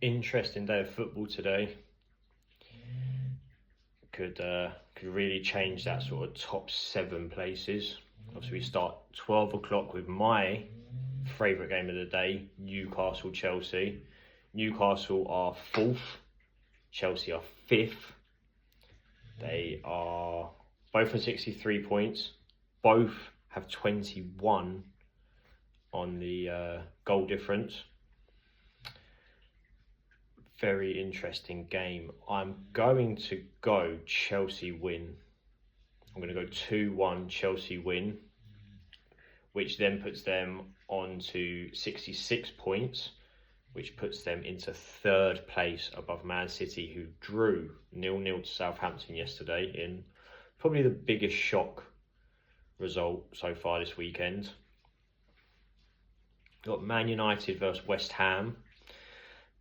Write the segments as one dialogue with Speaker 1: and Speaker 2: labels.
Speaker 1: Interesting day of football today. Could really change that sort of top 7 places. Obviously, we start 12 o'clock with my favourite game of the day, Newcastle-Chelsea. Newcastle are 4th, Chelsea are 5th. They are both on 63 points. Both have 21 on the goal difference. Very interesting game. I'm going to go Chelsea win. I'm going to go 2-1 Chelsea win, which then puts them on to 66 points, which puts them into 3rd place above Man City, who drew 0-0 to Southampton yesterday in probably the biggest shock result so far this weekend. Got Man United versus West Ham.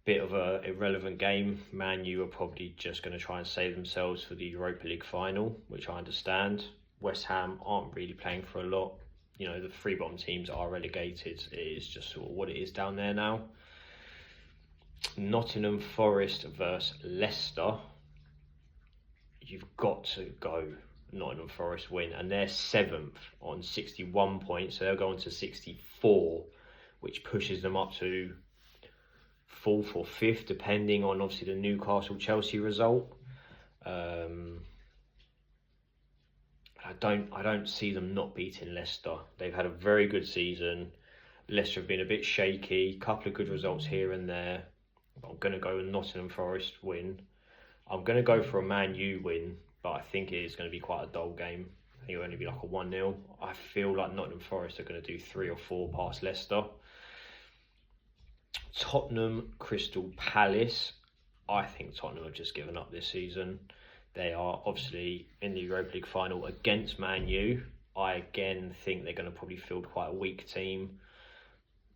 Speaker 1: Bit of a irrelevant game. Man U are probably just going to try and save themselves for the Europa League final, which I understand. West Ham aren't really playing for a lot. You know, the 3 bottom teams are relegated. It is just sort of what it is down there now. Nottingham Forest versus Leicester. You've got to go Nottingham Forest win, and they're 7th on 61 points, so they'll go on to 64, which pushes them up to 4th or 5th, depending on obviously the Newcastle-Chelsea result. I don't see them not beating Leicester. They've had a very good season. Leicester have been a bit shaky, couple of good results here and there. But I'm going to go with Nottingham Forest win. I'm going to go for a Man U win, but I think it is going to be quite a dull game. I think it'll only be like a 1-0. I feel like Nottingham Forest are going to do 3 or 4 past Leicester. Tottenham Crystal Palace. I think Tottenham have just given up this season. They are obviously in the Europa League final against Man U. I again think they're going to probably field quite a weak team.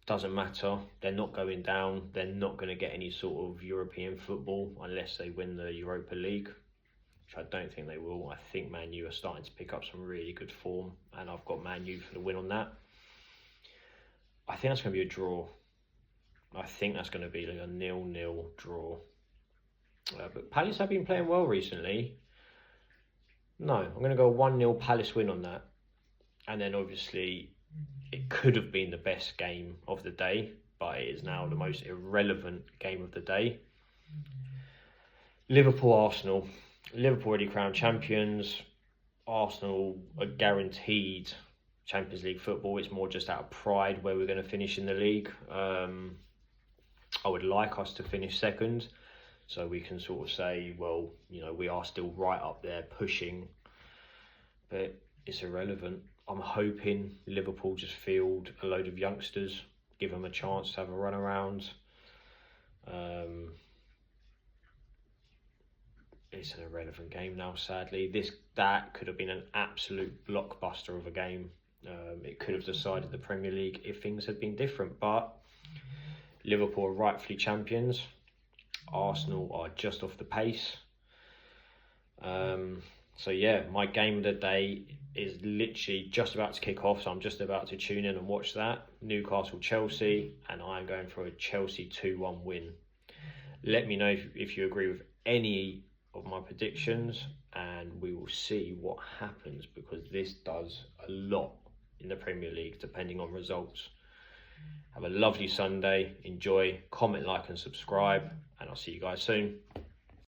Speaker 1: Doesn't matter. They're not going down. They're not going to get any sort of European football unless they win the Europa League, which I don't think they will. I think Man U are starting to pick up some really good form, and I've got Man U for the win on that. I think that's going to be a draw. I think that's going to be like a 0-0 draw. But Palace have been playing well recently. No, I'm going to go 1-0 Palace win on that. And then obviously it could have been the best game of the day, but it is now the most irrelevant game of the day. Liverpool-Arsenal. Liverpool already crowned champions. Arsenal are guaranteed Champions League football. It's more just out of pride where we're going to finish in the league. I would like us to finish 2nd, so we can sort of say, well, you know, we are still right up there pushing, but it's irrelevant. I'm hoping Liverpool just field a load of youngsters, give them a chance to have a run around. It's an irrelevant game now, sadly. That could have been an absolute blockbuster of a game. It could have decided the Premier League if things had been different, but Liverpool are rightfully champions. Arsenal are just off the pace. So yeah, my game of the day is literally just about to kick off, so I'm just about to tune in and watch that. Newcastle-Chelsea, and I'm going for a Chelsea 2-1 win. Let me know if you agree with any of my predictions, and we will see what happens, because this does a lot in the Premier League depending on results. Have a lovely Sunday. Enjoy, comment, like and subscribe, and I'll see you guys soon.